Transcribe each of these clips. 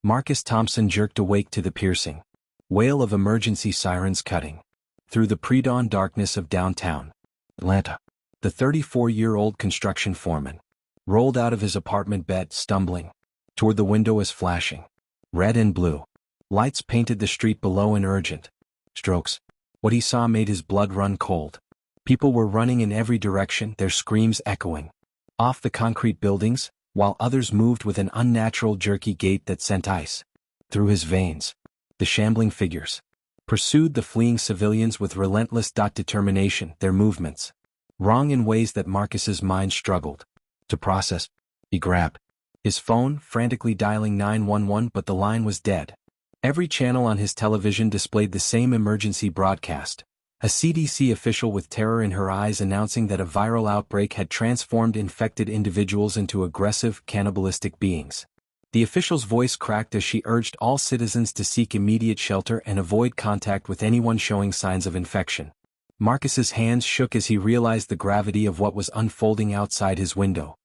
Marcus Thompson jerked awake to the piercing wail of emergency sirens cutting through the pre-dawn darkness of downtown Atlanta. The 34-year-old construction foreman rolled out of his apartment bed, stumbling toward the window as flashing red and blue lights painted the street below in urgent strokes. What he saw made his blood run cold. People were running in every direction, their screams echoing off the concrete buildings, while others moved with an unnatural jerky gait that sent ice through his veins. The shambling figures pursued the fleeing civilians with relentless determination, their movements wrong in ways that Marcus's mind struggled to process. He grabbed his phone, frantically dialing 911, but the line was dead. Every channel on his television displayed the same emergency broadcast. A CDC official with terror in her eyes announcing that a viral outbreak had transformed infected individuals into aggressive, cannibalistic beings. The official's voice cracked as she urged all citizens to seek immediate shelter and avoid contact with anyone showing signs of infection. Marcus's hands shook as he realized the gravity of what was unfolding outside his window.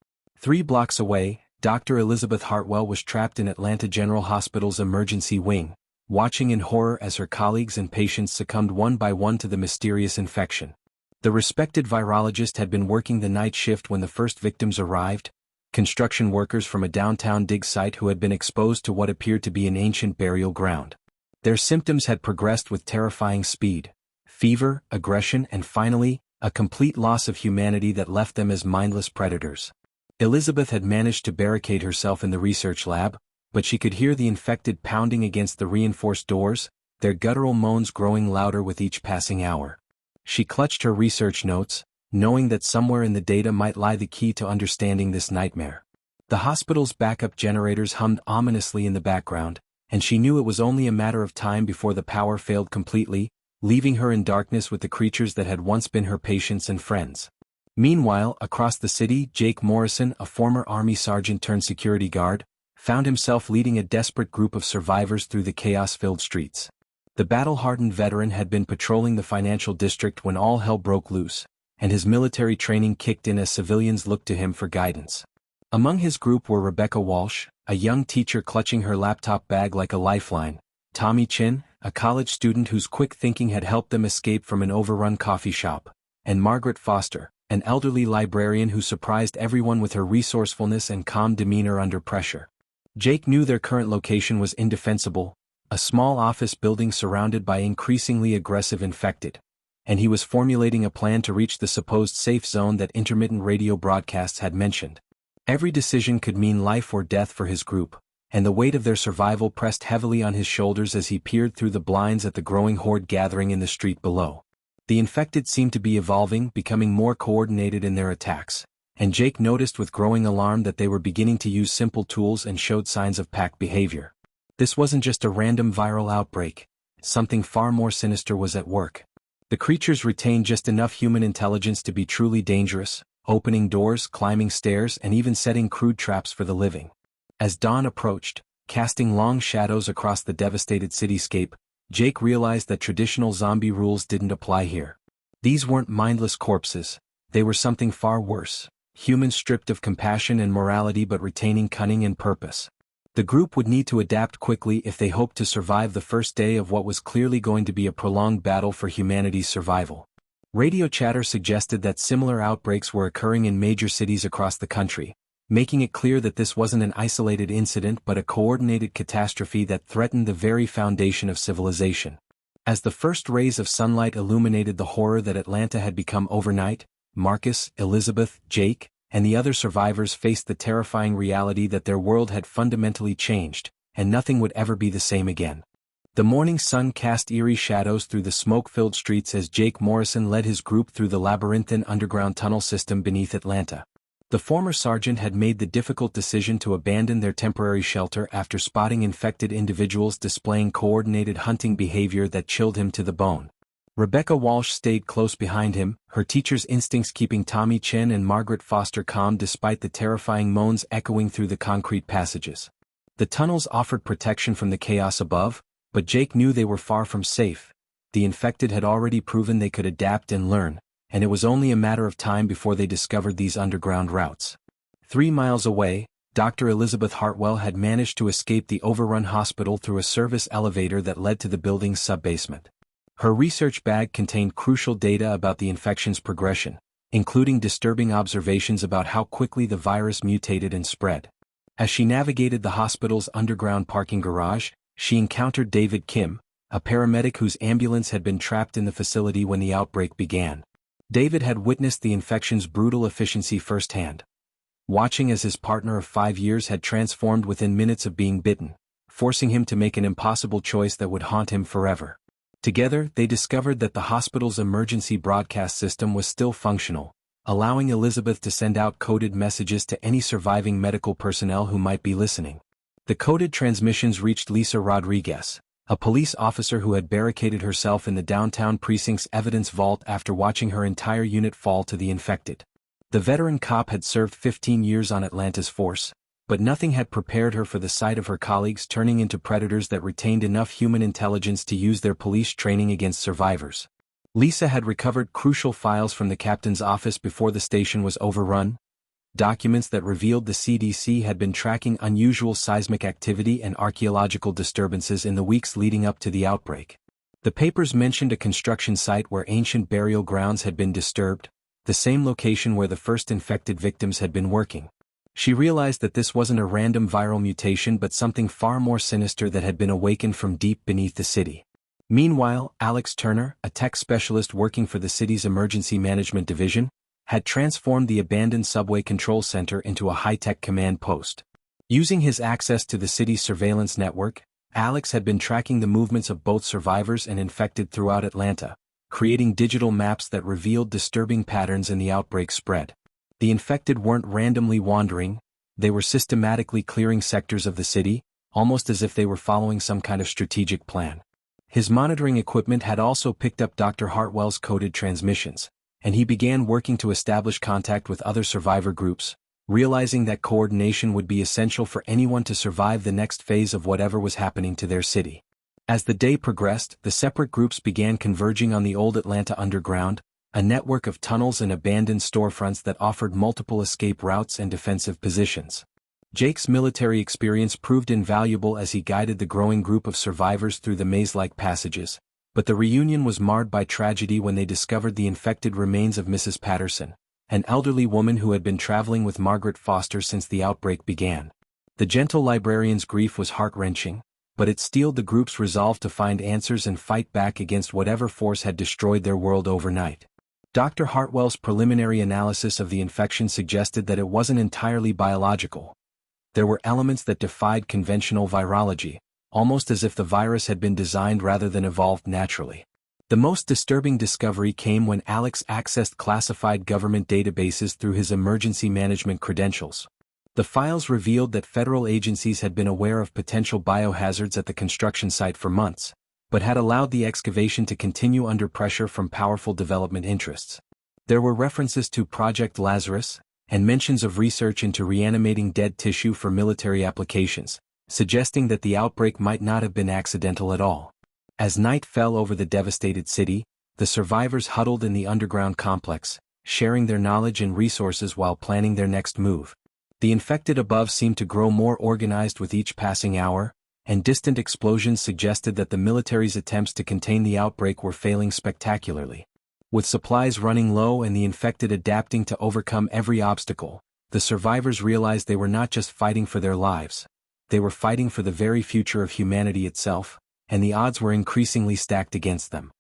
3 blocks away, Dr. Elizabeth Hartwell was trapped in Atlanta General Hospital's emergency wing, watching in horror as her colleagues and patients succumbed one by one to the mysterious infection. The respected virologist had been working the night shift when the first victims arrived, construction workers from a downtown dig site who had been exposed to what appeared to be an ancient burial ground. Their symptoms had progressed with terrifying speed: fever, aggression, and finally, a complete loss of humanity that left them as mindless predators. Elizabeth had managed to barricade herself in the research lab, but she could hear the infected pounding against the reinforced doors, their guttural moans growing louder with each passing hour. She clutched her research notes, knowing that somewhere in the data might lie the key to understanding this nightmare. The hospital's backup generators hummed ominously in the background, and she knew it was only a matter of time before the power failed completely, leaving her in darkness with the creatures that had once been her patients and friends. Meanwhile, across the city, Jake Morrison, a former Army sergeant turned security guard, found himself leading a desperate group of survivors through the chaos-filled streets. The battle-hardened veteran had been patrolling the financial district when all hell broke loose, and his military training kicked in as civilians looked to him for guidance. Among his group were Rebecca Walsh, a young teacher clutching her laptop bag like a lifeline, Tommy Chin, a college student whose quick thinking had helped them escape from an overrun coffee shop, and Margaret Foster, an elderly librarian who surprised everyone with her resourcefulness and calm demeanor under pressure. Jake knew their current location was indefensible, a small office building surrounded by increasingly aggressive infected, and he was formulating a plan to reach the supposed safe zone that intermittent radio broadcasts had mentioned. Every decision could mean life or death for his group, and the weight of their survival pressed heavily on his shoulders as he peered through the blinds at the growing horde gathering in the street below. The infected seemed to be evolving, becoming more coordinated in their attacks, and Jake noticed with growing alarm that they were beginning to use simple tools and showed signs of pack behavior. This wasn't just a random viral outbreak. Something far more sinister was at work. The creatures retained just enough human intelligence to be truly dangerous, opening doors, climbing stairs, and even setting crude traps for the living. As dawn approached, casting long shadows across the devastated cityscape, Jake realized that traditional zombie rules didn't apply here. These weren't mindless corpses, they were something far worse. Humans stripped of compassion and morality but retaining cunning and purpose. The group would need to adapt quickly if they hoped to survive the first day of what was clearly going to be a prolonged battle for humanity's survival. Radio chatter suggested that similar outbreaks were occurring in major cities across the country, making it clear that this wasn't an isolated incident but a coordinated catastrophe that threatened the very foundation of civilization. As the first rays of sunlight illuminated the horror that Atlanta had become overnight, Marcus, Elizabeth, Jake, and the other survivors faced the terrifying reality that their world had fundamentally changed, and nothing would ever be the same again. The morning sun cast eerie shadows through the smoke-filled streets as Jake Morrison led his group through the labyrinthine underground tunnel system beneath Atlanta. The former sergeant had made the difficult decision to abandon their temporary shelter after spotting infected individuals displaying coordinated hunting behavior that chilled him to the bone. Rebecca Walsh stayed close behind him, her teacher's instincts keeping Tommy Chin and Margaret Foster calm despite the terrifying moans echoing through the concrete passages. The tunnels offered protection from the chaos above, but Jake knew they were far from safe. The infected had already proven they could adapt and learn, and it was only a matter of time before they discovered these underground routes. 3 miles away, Dr. Elizabeth Hartwell had managed to escape the overrun hospital through a service elevator that led to the building's subbasement. Her research bag contained crucial data about the infection's progression, including disturbing observations about how quickly the virus mutated and spread. As she navigated the hospital's underground parking garage, she encountered David Kim, a paramedic whose ambulance had been trapped in the facility when the outbreak began. David had witnessed the infection's brutal efficiency firsthand, watching as his partner of 5 years had transformed within minutes of being bitten, forcing him to make an impossible choice that would haunt him forever. Together, they discovered that the hospital's emergency broadcast system was still functional, allowing Elizabeth to send out coded messages to any surviving medical personnel who might be listening. The coded transmissions reached Lisa Rodriguez, a police officer who had barricaded herself in the downtown precinct's evidence vault after watching her entire unit fall to the infected. The veteran cop had served 15 years on Atlanta's force, but nothing had prepared her for the sight of her colleagues turning into predators that retained enough human intelligence to use their police training against survivors. Lisa had recovered crucial files from the captain's office before the station was overrun, documents that revealed the CDC had been tracking unusual seismic activity and archaeological disturbances in the weeks leading up to the outbreak. The papers mentioned a construction site where ancient burial grounds had been disturbed, the same location where the first infected victims had been working. She realized that this wasn't a random viral mutation but something far more sinister that had been awakened from deep beneath the city. Meanwhile, Alex Turner, a tech specialist working for the city's emergency management division, had transformed the abandoned subway control center into a high-tech command post. Using his access to the city's surveillance network, Alex had been tracking the movements of both survivors and infected throughout Atlanta, creating digital maps that revealed disturbing patterns in the outbreak spread. The infected weren't randomly wandering, they were systematically clearing sectors of the city, almost as if they were following some kind of strategic plan. His monitoring equipment had also picked up Dr. Hartwell's coded transmissions, and he began working to establish contact with other survivor groups, realizing that coordination would be essential for anyone to survive the next phase of whatever was happening to their city. As the day progressed, the separate groups began converging on the old Atlanta Underground, a network of tunnels and abandoned storefronts that offered multiple escape routes and defensive positions. Jake's military experience proved invaluable as he guided the growing group of survivors through the maze-like passages, but the reunion was marred by tragedy when they discovered the infected remains of Mrs. Patterson, an elderly woman who had been traveling with Margaret Foster since the outbreak began. The gentle librarian's grief was heart-wrenching, but it steeled the group's resolve to find answers and fight back against whatever force had destroyed their world overnight. Dr. Hartwell's preliminary analysis of the infection suggested that it wasn't entirely biological. There were elements that defied conventional virology, almost as if the virus had been designed rather than evolved naturally. The most disturbing discovery came when Alex accessed classified government databases through his emergency management credentials. The files revealed that federal agencies had been aware of potential biohazards at the construction site for months, but had allowed the excavation to continue under pressure from powerful development interests. There were references to Project Lazarus, and mentions of research into reanimating dead tissue for military applications, suggesting that the outbreak might not have been accidental at all. As night fell over the devastated city, the survivors huddled in the underground complex, sharing their knowledge and resources while planning their next move. The infected above seemed to grow more organized with each passing hour, and distant explosions suggested that the military's attempts to contain the outbreak were failing spectacularly. With supplies running low and the infected adapting to overcome every obstacle, the survivors realized they were not just fighting for their lives, they were fighting for the very future of humanity itself, and the odds were increasingly stacked against them.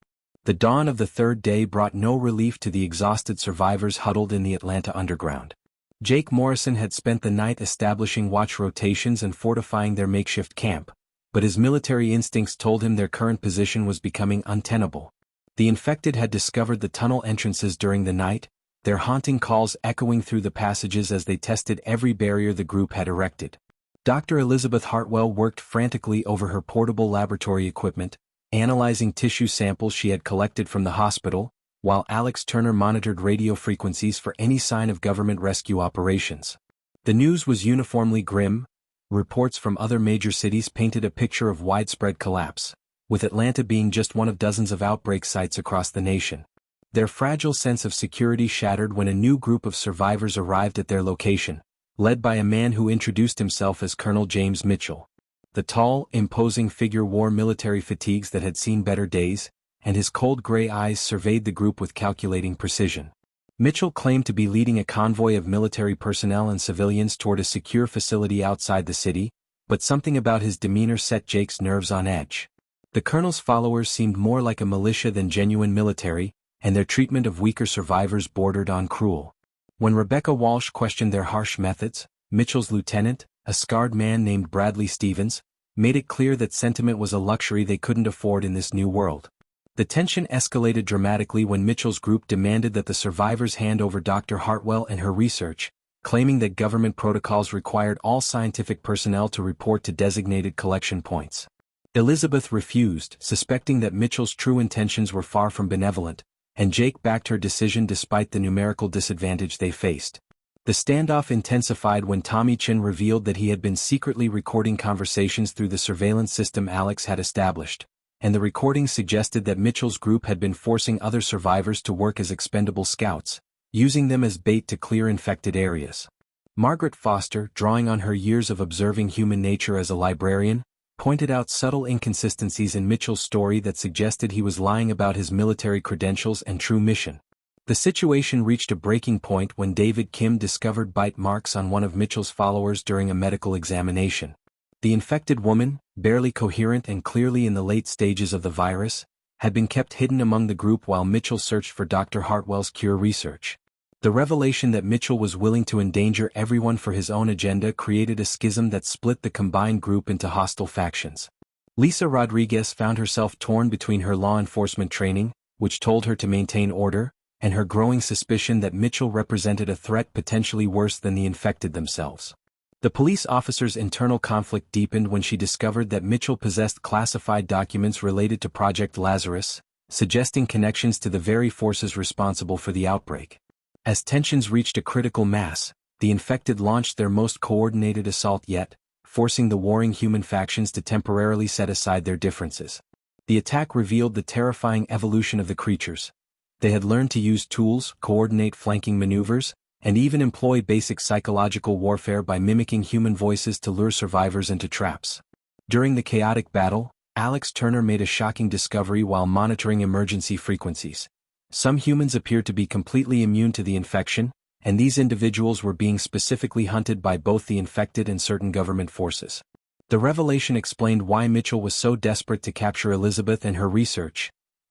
The dawn of the third day brought no relief to the exhausted survivors huddled in the Atlanta underground. Jake Morrison had spent the night establishing watch rotations and fortifying their makeshift camp, but his military instincts told him their current position was becoming untenable. The infected had discovered the tunnel entrances during the night, their haunting calls echoing through the passages as they tested every barrier the group had erected. Dr. Elizabeth Hartwell worked frantically over her portable laboratory equipment, analyzing tissue samples she had collected from the hospital, while Alex Turner monitored radio frequencies for any sign of government rescue operations. The news was uniformly grim. Reports from other major cities painted a picture of widespread collapse, with Atlanta being just one of dozens of outbreak sites across the nation. Their fragile sense of security shattered when a new group of survivors arrived at their location, led by a man who introduced himself as Colonel James Mitchell. The tall, imposing figure wore military fatigues that had seen better days, and his cold gray eyes surveyed the group with calculating precision. Mitchell claimed to be leading a convoy of military personnel and civilians toward a secure facility outside the city, but something about his demeanor set Jake's nerves on edge. The colonel's followers seemed more like a militia than genuine military, and their treatment of weaker survivors bordered on cruel. When Rebecca Walsh questioned their harsh methods, Mitchell's lieutenant, a scarred man named Bradley Stevens, made it clear that sentiment was a luxury they couldn't afford in this new world. The tension escalated dramatically when Mitchell's group demanded that the survivors hand over Dr. Hartwell and her research, claiming that government protocols required all scientific personnel to report to designated collection points. Elizabeth refused, suspecting that Mitchell's true intentions were far from benevolent, and Jake backed her decision despite the numerical disadvantage they faced. The standoff intensified when Tommy Chin revealed that he had been secretly recording conversations through the surveillance system Alex had established, and the recordings suggested that Mitchell's group had been forcing other survivors to work as expendable scouts, using them as bait to clear infected areas. Margaret Foster, drawing on her years of observing human nature as a librarian, pointed out subtle inconsistencies in Mitchell's story that suggested he was lying about his military credentials and true mission. The situation reached a breaking point when David Kim discovered bite marks on one of Mitchell's followers during a medical examination. The infected woman, barely coherent and clearly in the late stages of the virus, had been kept hidden among the group while Mitchell searched for Dr. Hartwell's cure research. The revelation that Mitchell was willing to endanger everyone for his own agenda created a schism that split the combined group into hostile factions. Lisa Rodriguez found herself torn between her law enforcement training, which told her to maintain order, and her growing suspicion that Mitchell represented a threat potentially worse than the infected themselves. The police officer's internal conflict deepened when she discovered that Mitchell possessed classified documents related to Project Lazarus, suggesting connections to the very forces responsible for the outbreak. As tensions reached a critical mass, the infected launched their most coordinated assault yet, forcing the warring human factions to temporarily set aside their differences. The attack revealed the terrifying evolution of the creatures. They had learned to use tools, coordinate flanking maneuvers, and even employ basic psychological warfare by mimicking human voices to lure survivors into traps. During the chaotic battle, Alex Turner made a shocking discovery while monitoring emergency frequencies. Some humans appeared to be completely immune to the infection, and these individuals were being specifically hunted by both the infected and certain government forces. The revelation explained why Mitchell was so desperate to capture Elizabeth and her research.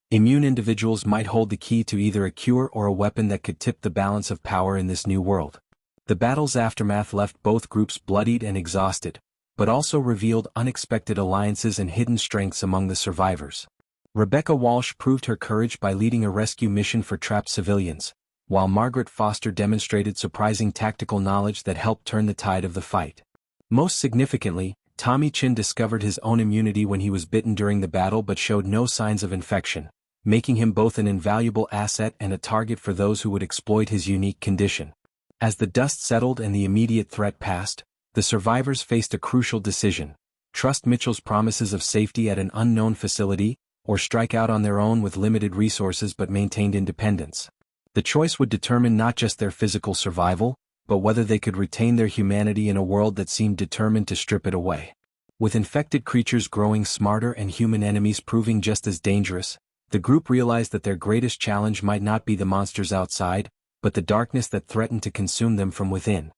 Immune individuals might hold the key to either a cure or a weapon that could tip the balance of power in this new world. The battle's aftermath left both groups bloodied and exhausted, but also revealed unexpected alliances and hidden strengths among the survivors. Rebecca Walsh proved her courage by leading a rescue mission for trapped civilians, while Margaret Foster demonstrated surprising tactical knowledge that helped turn the tide of the fight. Most significantly, Tommy Chin discovered his own immunity when he was bitten during the battle but showed no signs of infection, making him both an invaluable asset and a target for those who would exploit his unique condition. As the dust settled and the immediate threat passed, the survivors faced a crucial decision: trust Mitchell's promises of safety at an unknown facility, or strike out on their own with limited resources but maintained independence. The choice would determine not just their physical survival, but whether they could retain their humanity in a world that seemed determined to strip it away. With infected creatures growing smarter and human enemies proving just as dangerous, the group realized that their greatest challenge might not be the monsters outside, but the darkness that threatened to consume them from within.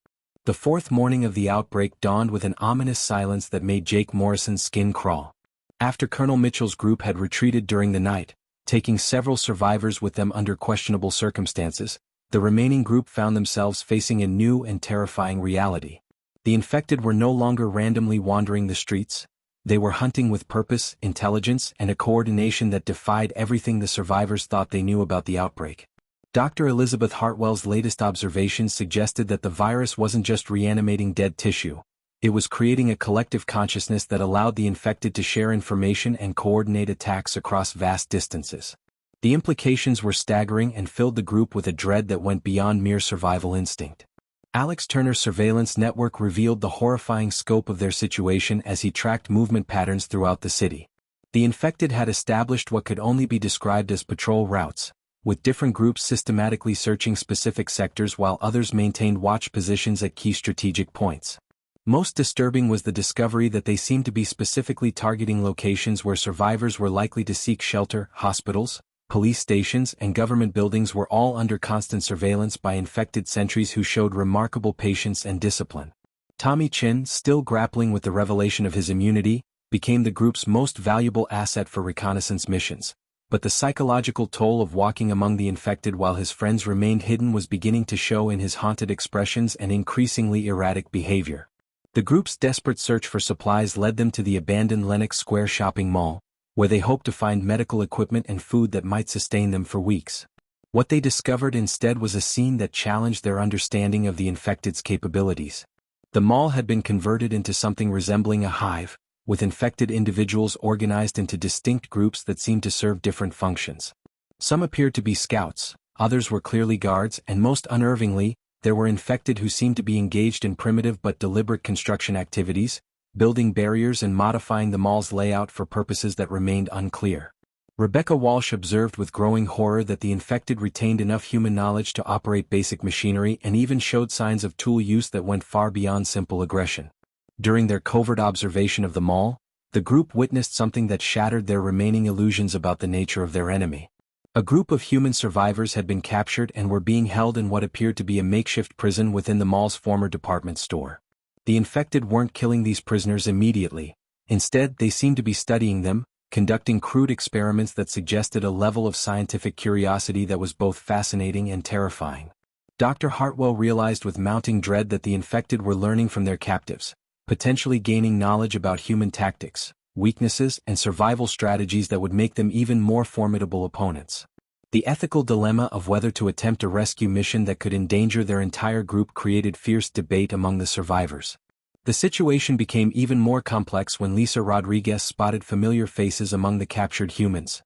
The fourth morning of the outbreak dawned with an ominous silence that made Jake Morrison's skin crawl. After Colonel Mitchell's group had retreated during the night, taking several survivors with them under questionable circumstances, the remaining group found themselves facing a new and terrifying reality. The infected were no longer randomly wandering the streets. They were hunting with purpose, intelligence, and a coordination that defied everything the survivors thought they knew about the outbreak. Dr. Elizabeth Hartwell's latest observations suggested that the virus wasn't just reanimating dead tissue. It was creating a collective consciousness that allowed the infected to share information and coordinate attacks across vast distances. The implications were staggering and filled the group with a dread that went beyond mere survival instinct. Alex Turner's surveillance network revealed the horrifying scope of their situation as he tracked movement patterns throughout the city. The infected had established what could only be described as patrol routes, with different groups systematically searching specific sectors while others maintained watch positions at key strategic points. Most disturbing was the discovery that they seemed to be specifically targeting locations where survivors were likely to seek shelter. Hospitals, police stations, and government buildings were all under constant surveillance by infected sentries who showed remarkable patience and discipline. Tommy Chin, still grappling with the revelation of his immunity, became the group's most valuable asset for reconnaissance missions, but the psychological toll of walking among the infected while his friends remained hidden was beginning to show in his haunted expressions and increasingly erratic behavior. The group's desperate search for supplies led them to the abandoned Lenox Square shopping mall, where they hoped to find medical equipment and food that might sustain them for weeks. What they discovered instead was a scene that challenged their understanding of the infected's capabilities. The mall had been converted into something resembling a hive, with infected individuals organized into distinct groups that seemed to serve different functions. Some appeared to be scouts, others were clearly guards, and most unnervingly, there were infected who seemed to be engaged in primitive but deliberate construction activities, building barriers and modifying the mall's layout for purposes that remained unclear. Rebecca Walsh observed with growing horror that the infected retained enough human knowledge to operate basic machinery and even showed signs of tool use that went far beyond simple aggression. During their covert observation of the mall, the group witnessed something that shattered their remaining illusions about the nature of their enemy. A group of human survivors had been captured and were being held in what appeared to be a makeshift prison within the mall's former department store. The infected weren't killing these prisoners immediately. Instead, they seemed to be studying them, conducting crude experiments that suggested a level of scientific curiosity that was both fascinating and terrifying. Dr. Hartwell realized with mounting dread that the infected were learning from their captives, potentially gaining knowledge about human tactics, weaknesses, and survival strategies that would make them even more formidable opponents. The ethical dilemma of whether to attempt a rescue mission that could endanger their entire group created fierce debate among the survivors. The situation became even more complex when Lisa Rodriguez spotted familiar faces among the captured humans.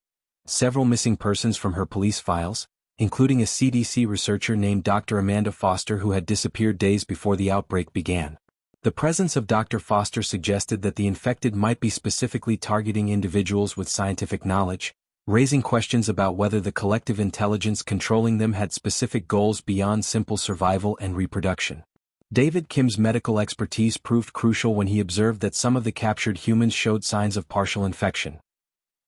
Several missing persons from her police files, including a CDC researcher named Dr. Amanda Foster who had disappeared days before the outbreak began. The presence of Dr. Foster suggested that the infected might be specifically targeting individuals with scientific knowledge, raising questions about whether the collective intelligence controlling them had specific goals beyond simple survival and reproduction. David Kim's medical expertise proved crucial when he observed that some of the captured humans showed signs of partial infection.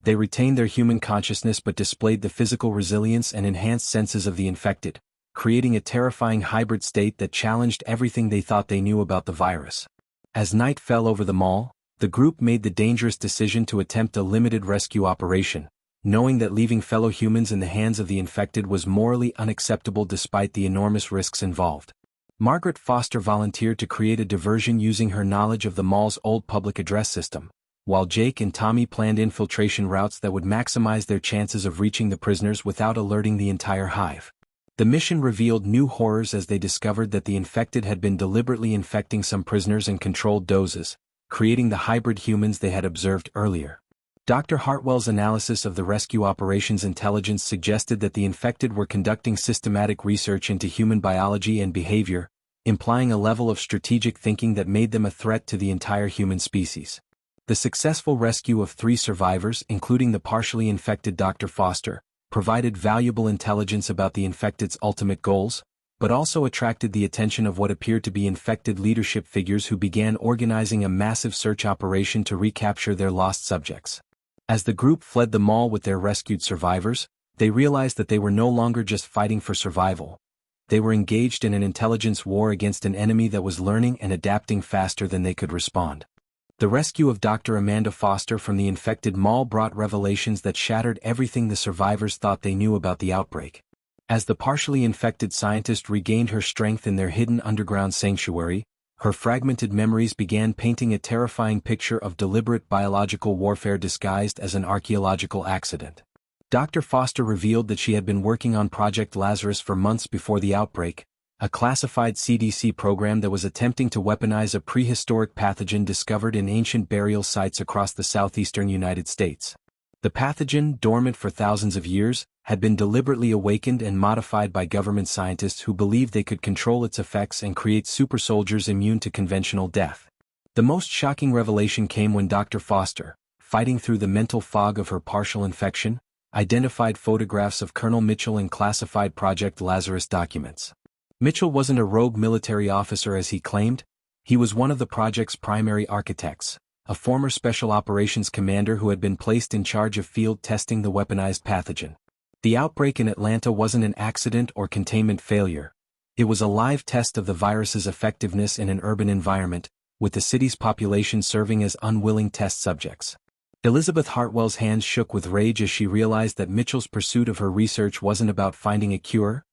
They retained their human consciousness but displayed the physical resilience and enhanced senses of the infected, creating a terrifying hybrid state that challenged everything they thought they knew about the virus. As night fell over the mall, the group made the dangerous decision to attempt a limited rescue operation, knowing that leaving fellow humans in the hands of the infected was morally unacceptable despite the enormous risks involved. Margaret Foster volunteered to create a diversion using her knowledge of the mall's old public address system, while Jake and Tommy planned infiltration routes that would maximize their chances of reaching the prisoners without alerting the entire hive. The mission revealed new horrors as they discovered that the infected had been deliberately infecting some prisoners in controlled doses, creating the hybrid humans they had observed earlier. Dr. Hartwell's analysis of the rescue operations intelligence suggested that the infected were conducting systematic research into human biology and behavior, implying a level of strategic thinking that made them a threat to the entire human species. The successful rescue of 3 survivors, including the partially infected Dr. Foster, provided valuable intelligence about the infected's ultimate goals, but also attracted the attention of what appeared to be infected leadership figures who began organizing a massive search operation to recapture their lost subjects. As the group fled the mall with their rescued survivors, they realized that they were no longer just fighting for survival. They were engaged in an intelligence war against an enemy that was learning and adapting faster than they could respond. The rescue of Dr. Amanda Foster from the infected mall brought revelations that shattered everything the survivors thought they knew about the outbreak. As the partially infected scientist regained her strength in their hidden underground sanctuary, her fragmented memories began painting a terrifying picture of deliberate biological warfare disguised as an archaeological accident. Dr. Foster revealed that she had been working on Project Lazarus for months before the outbreak, a classified CDC program that was attempting to weaponize a prehistoric pathogen discovered in ancient burial sites across the southeastern United States. The pathogen, dormant for thousands of years, had been deliberately awakened and modified by government scientists who believed they could control its effects and create super soldiers immune to conventional death. The most shocking revelation came when Dr. Foster, fighting through the mental fog of her partial infection, identified photographs of Colonel Mitchell and classified Project Lazarus documents. Mitchell wasn't a rogue military officer as he claimed. He was one of the project's primary architects, a former special operations commander who had been placed in charge of field testing the weaponized pathogen. The outbreak in Atlanta wasn't an accident or containment failure. It was a live test of the virus's effectiveness in an urban environment, with the city's population serving as unwilling test subjects. Elizabeth Hartwell's hands shook with rage as she realized that Mitchell's pursuit of her research wasn't about finding a cure.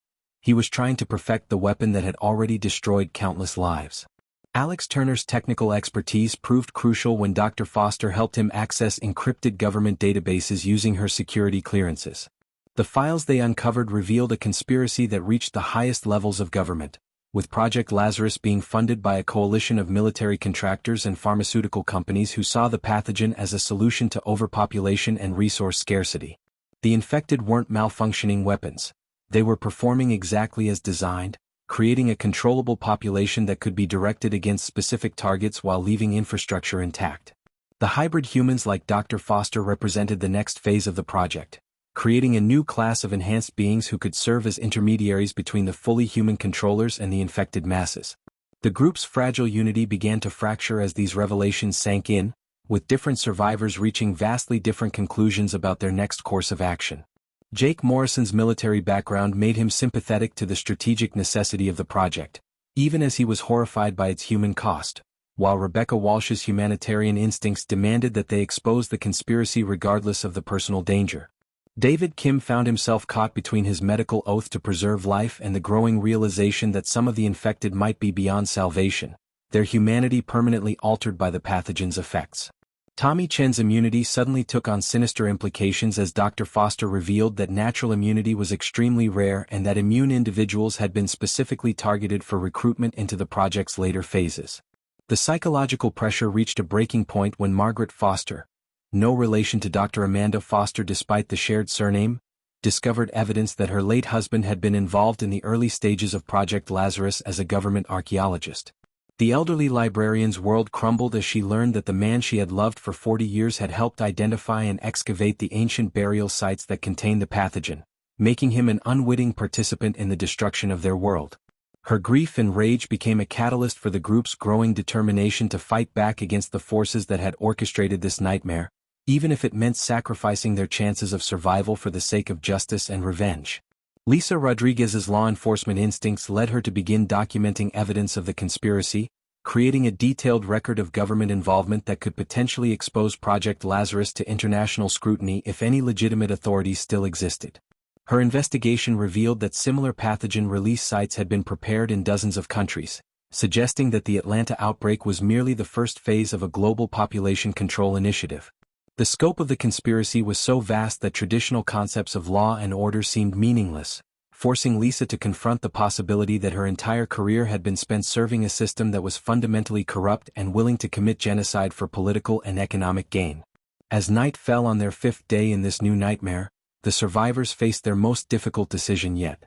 He was trying to perfect the weapon that had already destroyed countless lives. Alex Turner's technical expertise proved crucial when Dr. Foster helped him access encrypted government databases using her security clearances. The files they uncovered revealed a conspiracy that reached the highest levels of government, with Project Lazarus being funded by a coalition of military contractors and pharmaceutical companies who saw the pathogen as a solution to overpopulation and resource scarcity. The infected weren't malfunctioning weapons. They were performing exactly as designed, creating a controllable population that could be directed against specific targets while leaving infrastructure intact. The hybrid humans like Dr. Foster represented the next phase of the project, creating a new class of enhanced beings who could serve as intermediaries between the fully human controllers and the infected masses. The group's fragile unity began to fracture as these revelations sank in, with different survivors reaching vastly different conclusions about their next course of action. Jake Morrison's military background made him sympathetic to the strategic necessity of the project, even as he was horrified by its human cost, while Rebecca Walsh's humanitarian instincts demanded that they expose the conspiracy regardless of the personal danger. David Kim found himself caught between his medical oath to preserve life and the growing realization that some of the infected might be beyond salvation, their humanity permanently altered by the pathogen's effects. Tommy Chen's immunity suddenly took on sinister implications as Dr. Foster revealed that natural immunity was extremely rare and that immune individuals had been specifically targeted for recruitment into the project's later phases. The psychological pressure reached a breaking point when Margaret Foster, no relation to Dr. Amanda Foster despite the shared surname, discovered evidence that her late husband had been involved in the early stages of Project Lazarus as a government archaeologist. The elderly librarian's world crumbled as she learned that the man she had loved for 40 years had helped identify and excavate the ancient burial sites that contained the pathogen, making him an unwitting participant in the destruction of their world. Her grief and rage became a catalyst for the group's growing determination to fight back against the forces that had orchestrated this nightmare, even if it meant sacrificing their chances of survival for the sake of justice and revenge. Lisa Rodriguez's law enforcement instincts led her to begin documenting evidence of the conspiracy, creating a detailed record of government involvement that could potentially expose Project Lazarus to international scrutiny if any legitimate authorities still existed. Her investigation revealed that similar pathogen release sites had been prepared in dozens of countries, suggesting that the Atlanta outbreak was merely the first phase of a global population control initiative. The scope of the conspiracy was so vast that traditional concepts of law and order seemed meaningless, forcing Lisa to confront the possibility that her entire career had been spent serving a system that was fundamentally corrupt and willing to commit genocide for political and economic gain. As night fell on their fifth day in this new nightmare, the survivors faced their most difficult decision yet.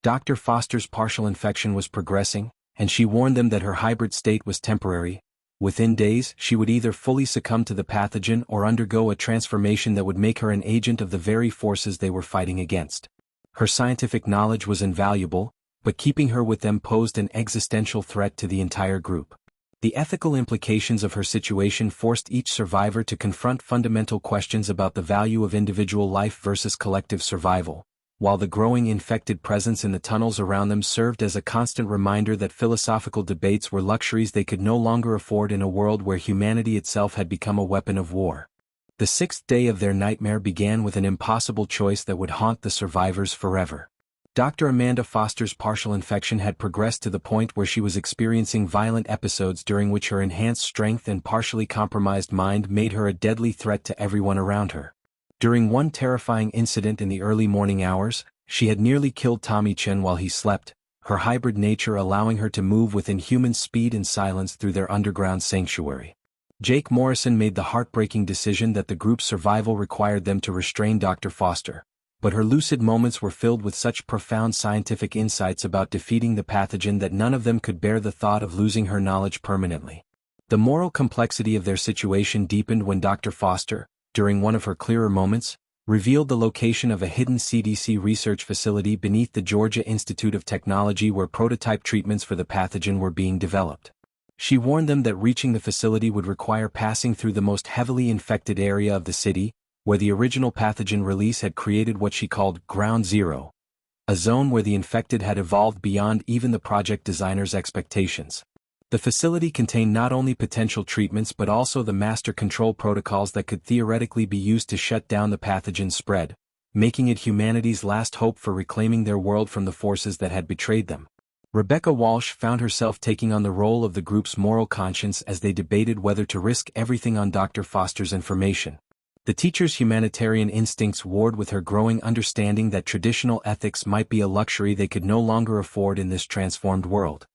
Dr. Foster's partial infection was progressing, and she warned them that her hybrid state was temporary. Within days, she would either fully succumb to the pathogen or undergo a transformation that would make her an agent of the very forces they were fighting against. Her scientific knowledge was invaluable, but keeping her with them posed an existential threat to the entire group. The ethical implications of her situation forced each survivor to confront fundamental questions about the value of individual life versus collective survival, while the growing infected presence in the tunnels around them served as a constant reminder that philosophical debates were luxuries they could no longer afford in a world where humanity itself had become a weapon of war. The sixth day of their nightmare began with an impossible choice that would haunt the survivors forever. Dr. Amanda Foster's partial infection had progressed to the point where she was experiencing violent episodes during which her enhanced strength and partially compromised mind made her a deadly threat to everyone around her. During one terrifying incident in the early morning hours, she had nearly killed Tommy Chen while he slept, her hybrid nature allowing her to move with inhuman speed and silence through their underground sanctuary. Jake Morrison made the heartbreaking decision that the group's survival required them to restrain Dr. Foster, but her lucid moments were filled with such profound scientific insights about defeating the pathogen that none of them could bear the thought of losing her knowledge permanently. The moral complexity of their situation deepened when Dr. Foster, during one of her clearer moments, revealed the location of a hidden CDC research facility beneath the Georgia Institute of Technology where prototype treatments for the pathogen were being developed. She warned them that reaching the facility would require passing through the most heavily infected area of the city, where the original pathogen release had created what she called Ground Zero, a zone where the infected had evolved beyond even the project designer's expectations. The facility contained not only potential treatments but also the master control protocols that could theoretically be used to shut down the pathogen's spread, making it humanity's last hope for reclaiming their world from the forces that had betrayed them. Rebecca Walsh found herself taking on the role of the group's moral conscience as they debated whether to risk everything on Dr. Foster's information. The teacher's humanitarian instincts warred with her growing understanding that traditional ethics might be a luxury they could no longer afford in this transformed world.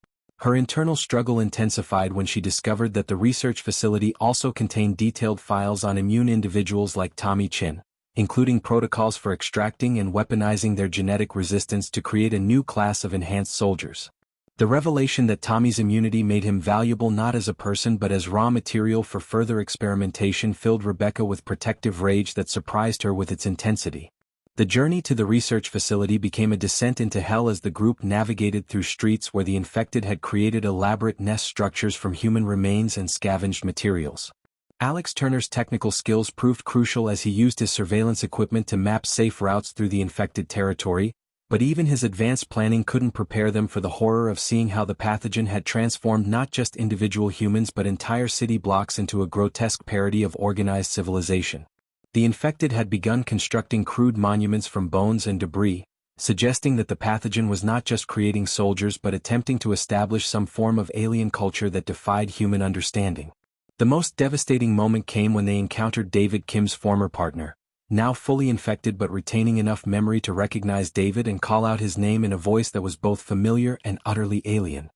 Her internal struggle intensified when she discovered that the research facility also contained detailed files on immune individuals like Tommy Chin, including protocols for extracting and weaponizing their genetic resistance to create a new class of enhanced soldiers. The revelation that Tommy's immunity made him valuable not as a person but as raw material for further experimentation filled Rebecca with protective rage that surprised her with its intensity. The journey to the research facility became a descent into hell as the group navigated through streets where the infected had created elaborate nest structures from human remains and scavenged materials. Alex Turner's technical skills proved crucial as he used his surveillance equipment to map safe routes through the infected territory, but even his advanced planning couldn't prepare them for the horror of seeing how the pathogen had transformed not just individual humans but entire city blocks into a grotesque parody of organized civilization. The infected had begun constructing crude monuments from bones and debris, suggesting that the pathogen was not just creating soldiers but attempting to establish some form of alien culture that defied human understanding. The most devastating moment came when they encountered David Kim's former partner, now fully infected but retaining enough memory to recognize David and call out his name in a voice that was both familiar and utterly alien.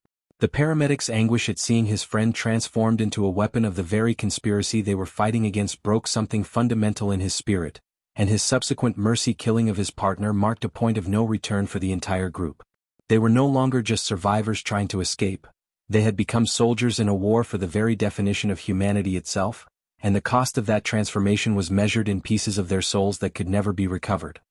The paramedic's anguish at seeing his friend transformed into a weapon of the very conspiracy they were fighting against broke something fundamental in his spirit, and his subsequent mercy killing of his partner marked a point of no return for the entire group. They were no longer just survivors trying to escape. They had become soldiers in a war for the very definition of humanity itself, and the cost of that transformation was measured in pieces of their souls that could never be recovered.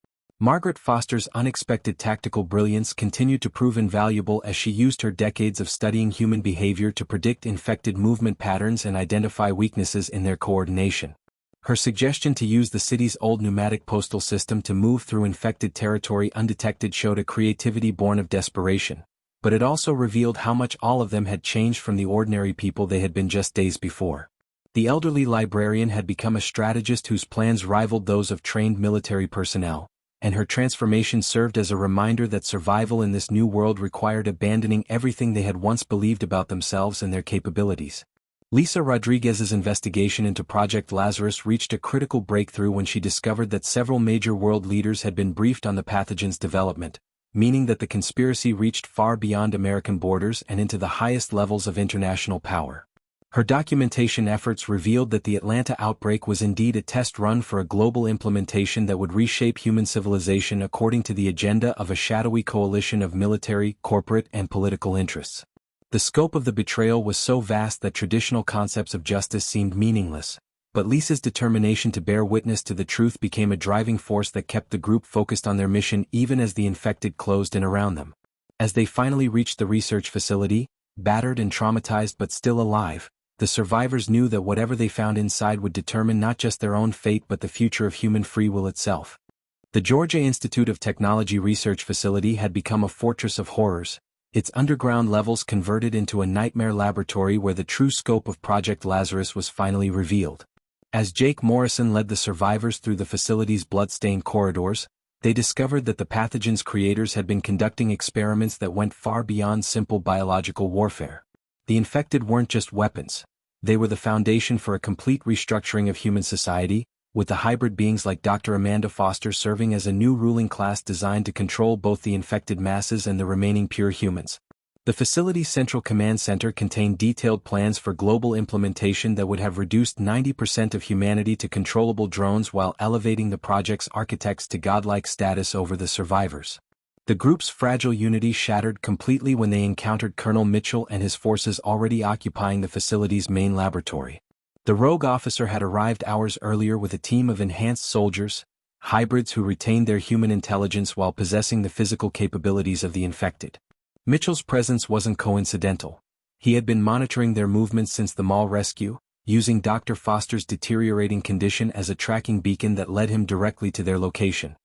Margaret Foster's unexpected tactical brilliance continued to prove invaluable as she used her decades of studying human behavior to predict infected movement patterns and identify weaknesses in their coordination. Her suggestion to use the city's old pneumatic postal system to move through infected territory undetected showed a creativity born of desperation, but it also revealed how much all of them had changed from the ordinary people they had been just days before. The elderly librarian had become a strategist whose plans rivaled those of trained military personnel, and her transformation served as a reminder that survival in this new world required abandoning everything they had once believed about themselves and their capabilities. Lisa Rodriguez's investigation into Project Lazarus reached a critical breakthrough when she discovered that several major world leaders had been briefed on the pathogen's development, meaning that the conspiracy reached far beyond American borders and into the highest levels of international power. Her documentation efforts revealed that the Atlanta outbreak was indeed a test run for a global implementation that would reshape human civilization according to the agenda of a shadowy coalition of military, corporate, and political interests. The scope of the betrayal was so vast that traditional concepts of justice seemed meaningless, but Lisa's determination to bear witness to the truth became a driving force that kept the group focused on their mission even as the infected closed in around them. As they finally reached the research facility, battered and traumatized but still alive, the survivors knew that whatever they found inside would determine not just their own fate but the future of human free will itself. The Georgia Institute of Technology research facility had become a fortress of horrors, its underground levels converted into a nightmare laboratory where the true scope of Project Lazarus was finally revealed. As Jake Morrison led the survivors through the facility's blood-stained corridors, they discovered that the pathogen's creators had been conducting experiments that went far beyond simple biological warfare. The infected weren't just weapons. They were the foundation for a complete restructuring of human society, with the hybrid beings like Dr. Amanda Foster serving as a new ruling class designed to control both the infected masses and the remaining pure humans. The facility's central command center contained detailed plans for global implementation that would have reduced 90% of humanity to controllable drones while elevating the project's architects to godlike status over the survivors. The group's fragile unity shattered completely when they encountered Colonel Mitchell and his forces already occupying the facility's main laboratory. The rogue officer had arrived hours earlier with a team of enhanced soldiers, hybrids who retained their human intelligence while possessing the physical capabilities of the infected. Mitchell's presence wasn't coincidental. He had been monitoring their movements since the mall rescue, using Dr. Foster's deteriorating condition as a tracking beacon that led him directly to their location.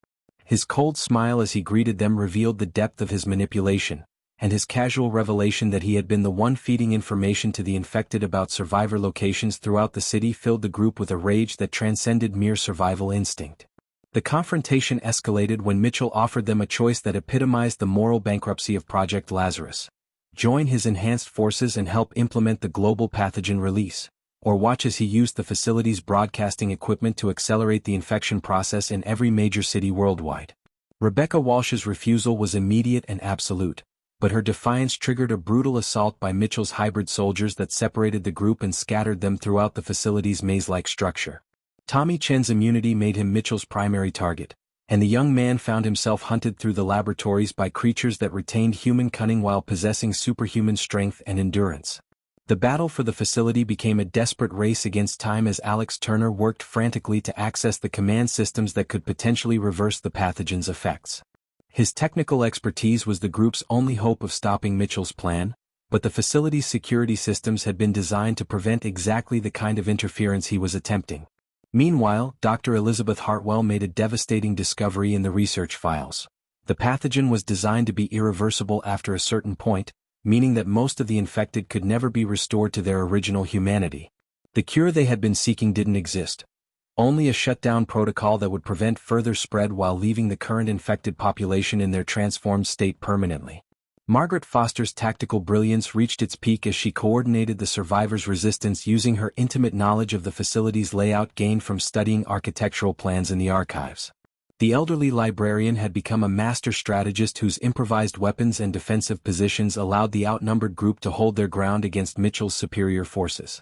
His cold smile as he greeted them revealed the depth of his manipulation, and his casual revelation that he had been the one feeding information to the infected about survivor locations throughout the city filled the group with a rage that transcended mere survival instinct. The confrontation escalated when Mitchell offered them a choice that epitomized the moral bankruptcy of Project Lazarus: join his enhanced forces and help implement the global pathogen release, or watch as he used the facility's broadcasting equipment to accelerate the infection process in every major city worldwide. Rebecca Walsh's refusal was immediate and absolute, but her defiance triggered a brutal assault by Mitchell's hybrid soldiers that separated the group and scattered them throughout the facility's maze-like structure. Tommy Chen's immunity made him Mitchell's primary target, and the young man found himself hunted through the laboratories by creatures that retained human cunning while possessing superhuman strength and endurance. The battle for the facility became a desperate race against time as Alex Turner worked frantically to access the command systems that could potentially reverse the pathogen's effects. His technical expertise was the group's only hope of stopping Mitchell's plan, but the facility's security systems had been designed to prevent exactly the kind of interference he was attempting. Meanwhile, Dr. Elizabeth Hartwell made a devastating discovery in the research files. The pathogen was designed to be irreversible after a certain point, meaning that most of the infected could never be restored to their original humanity. The cure they had been seeking didn't exist. Only a shutdown protocol that would prevent further spread while leaving the current infected population in their transformed state permanently. Margaret Foster's tactical brilliance reached its peak as she coordinated the survivors' resistance using her intimate knowledge of the facility's layout gained from studying architectural plans in the archives. The elderly librarian had become a master strategist whose improvised weapons and defensive positions allowed the outnumbered group to hold their ground against Mitchell's superior forces.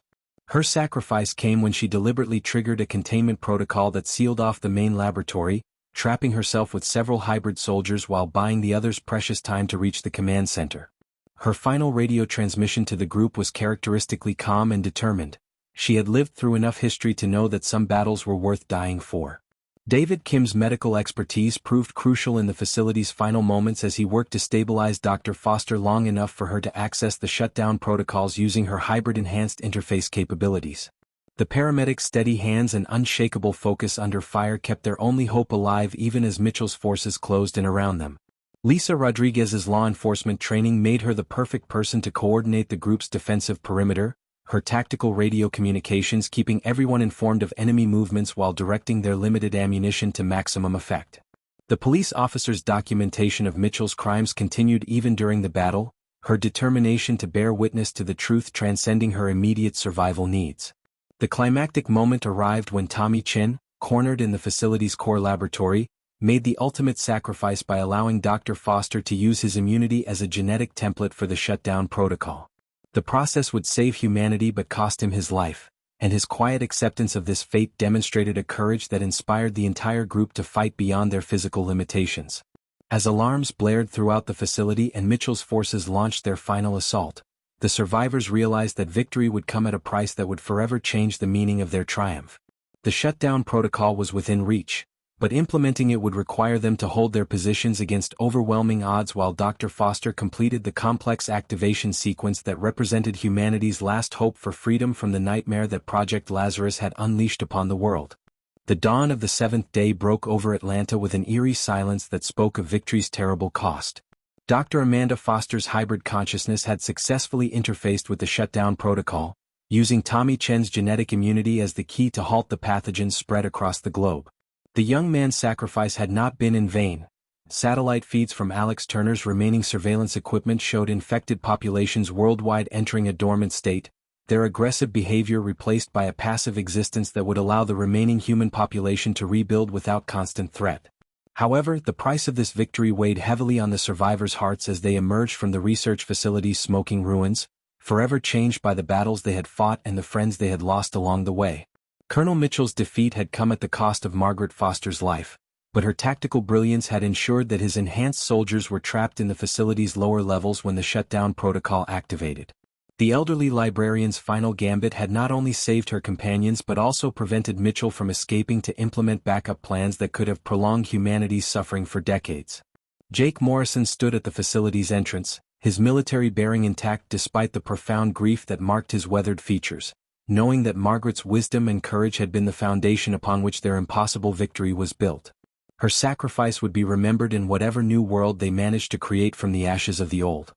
Her sacrifice came when she deliberately triggered a containment protocol that sealed off the main laboratory, trapping herself with several hybrid soldiers while buying the others precious time to reach the command center. Her final radio transmission to the group was characteristically calm and determined. She had lived through enough history to know that some battles were worth dying for. David Kim's medical expertise proved crucial in the facility's final moments as he worked to stabilize Dr. Foster long enough for her to access the shutdown protocols using her hybrid-enhanced interface capabilities. The paramedics' steady hands and unshakable focus under fire kept their only hope alive even as Mitchell's forces closed in around them. Lisa Rodriguez's law enforcement training made her the perfect person to coordinate the group's defensive perimeter, her tactical radio communications keeping everyone informed of enemy movements while directing their limited ammunition to maximum effect. The police officer's documentation of Mitchell's crimes continued even during the battle, her determination to bear witness to the truth transcending her immediate survival needs. The climactic moment arrived when Tommy Chen, cornered in the facility's core laboratory, made the ultimate sacrifice by allowing Dr. Foster to use his immunity as a genetic template for the shutdown protocol. The process would save humanity but cost him his life, and his quiet acceptance of this fate demonstrated a courage that inspired the entire group to fight beyond their physical limitations. As alarms blared throughout the facility and Mitchell's forces launched their final assault, the survivors realized that victory would come at a price that would forever change the meaning of their triumph. The shutdown protocol was within reach, but implementing it would require them to hold their positions against overwhelming odds while Dr. Foster completed the complex activation sequence that represented humanity's last hope for freedom from the nightmare that Project Lazarus had unleashed upon the world. The dawn of the seventh day broke over Atlanta with an eerie silence that spoke of victory's terrible cost. Dr. Amanda Foster's hybrid consciousness had successfully interfaced with the shutdown protocol, using Tommy Chen's genetic immunity as the key to halt the pathogen's spread across the globe. The young man's sacrifice had not been in vain. Satellite feeds from Alex Turner's remaining surveillance equipment showed infected populations worldwide entering a dormant state, their aggressive behavior replaced by a passive existence that would allow the remaining human population to rebuild without constant threat. However, the price of this victory weighed heavily on the survivors' hearts as they emerged from the research facility's smoking ruins, forever changed by the battles they had fought and the friends they had lost along the way. Colonel Mitchell's defeat had come at the cost of Margaret Foster's life, but her tactical brilliance had ensured that his enhanced soldiers were trapped in the facility's lower levels when the shutdown protocol activated. The elderly librarian's final gambit had not only saved her companions but also prevented Mitchell from escaping to implement backup plans that could have prolonged humanity's suffering for decades. Jake Morrison stood at the facility's entrance, his military bearing intact despite the profound grief that marked his weathered features, knowing that Margaret's wisdom and courage had been the foundation upon which their impossible victory was built. Her sacrifice would be remembered in whatever new world they managed to create from the ashes of the old.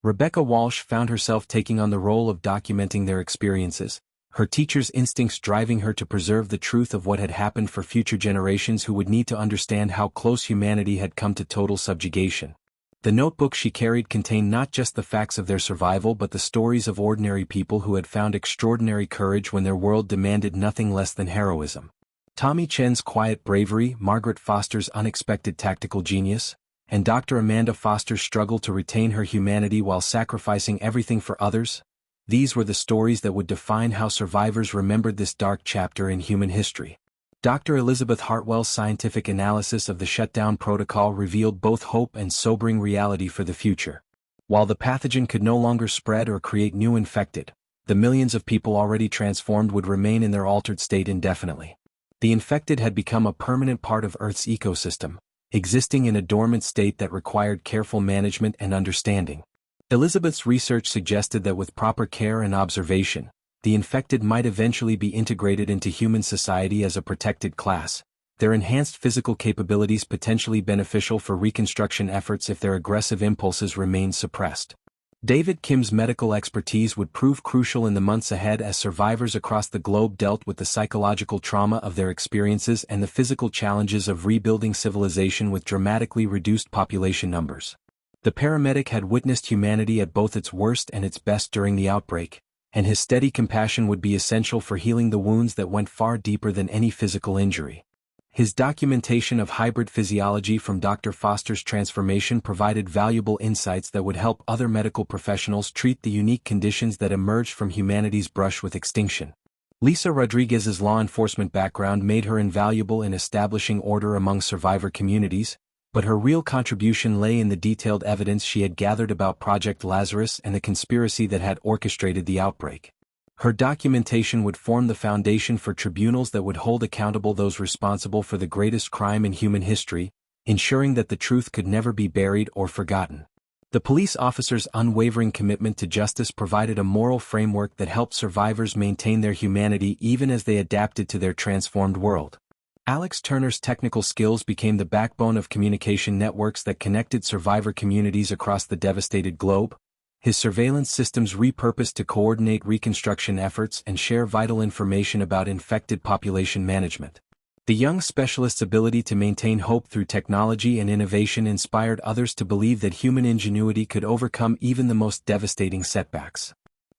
Rebecca Walsh found herself taking on the role of documenting their experiences, her teacher's instincts driving her to preserve the truth of what had happened for future generations who would need to understand how close humanity had come to total subjugation. The notebook she carried contained not just the facts of their survival but the stories of ordinary people who had found extraordinary courage when their world demanded nothing less than heroism. Tommy Chen's quiet bravery, Margaret Foster's unexpected tactical genius, and Dr. Amanda Foster's struggle to retain her humanity while sacrificing everything for others, these were the stories that would define how survivors remembered this dark chapter in human history. Dr. Elizabeth Hartwell's scientific analysis of the shutdown protocol revealed both hope and sobering reality for the future. While the pathogen could no longer spread or create new infected, the millions of people already transformed would remain in their altered state indefinitely. The infected had become a permanent part of Earth's ecosystem, existing in a dormant state that required careful management and understanding. Elizabeth's research suggested that with proper care and observation, the infected might eventually be integrated into human society as a protected class, their enhanced physical capabilities potentially beneficial for reconstruction efforts if their aggressive impulses remained suppressed. David Kim's medical expertise would prove crucial in the months ahead as survivors across the globe dealt with the psychological trauma of their experiences and the physical challenges of rebuilding civilization with dramatically reduced population numbers. The paramedic had witnessed humanity at both its worst and its best during the outbreak, and his steady compassion would be essential for healing the wounds that went far deeper than any physical injury. His documentation of hybrid physiology from Dr. Foster's transformation provided valuable insights that would help other medical professionals treat the unique conditions that emerged from humanity's brush with extinction. Lisa Rodriguez's law enforcement background made her invaluable in establishing order among survivor communities, but her real contribution lay in the detailed evidence she had gathered about Project Lazarus and the conspiracy that had orchestrated the outbreak. Her documentation would form the foundation for tribunals that would hold accountable those responsible for the greatest crime in human history, ensuring that the truth could never be buried or forgotten. The police officer's unwavering commitment to justice provided a moral framework that helped survivors maintain their humanity even as they adapted to their transformed world. Alex Turner's technical skills became the backbone of communication networks that connected survivor communities across the devastated globe, his surveillance systems repurposed to coordinate reconstruction efforts and share vital information about infected population management. The young specialist's ability to maintain hope through technology and innovation inspired others to believe that human ingenuity could overcome even the most devastating setbacks.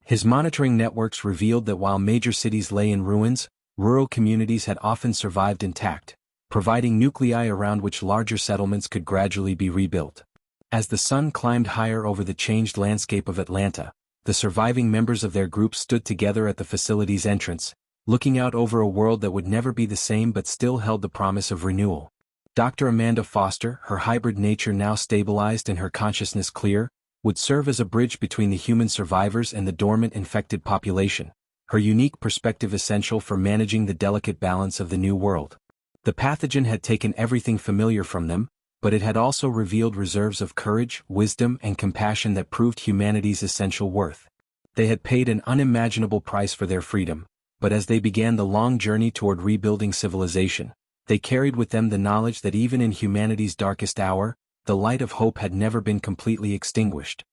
His monitoring networks revealed that while major cities lay in ruins, rural communities had often survived intact, providing nuclei around which larger settlements could gradually be rebuilt. As the sun climbed higher over the changed landscape of Atlanta, the surviving members of their group stood together at the facility's entrance, looking out over a world that would never be the same but still held the promise of renewal. Dr. Amanda Foster, her hybrid nature now stabilized and her consciousness clear, would serve as a bridge between the human survivors and the dormant infected population, her unique perspective essential for managing the delicate balance of the new world. The pathogen had taken everything familiar from them, but it had also revealed reserves of courage, wisdom, and compassion that proved humanity's essential worth. They had paid an unimaginable price for their freedom, but as they began the long journey toward rebuilding civilization, they carried with them the knowledge that even in humanity's darkest hour, the light of hope had never been completely extinguished.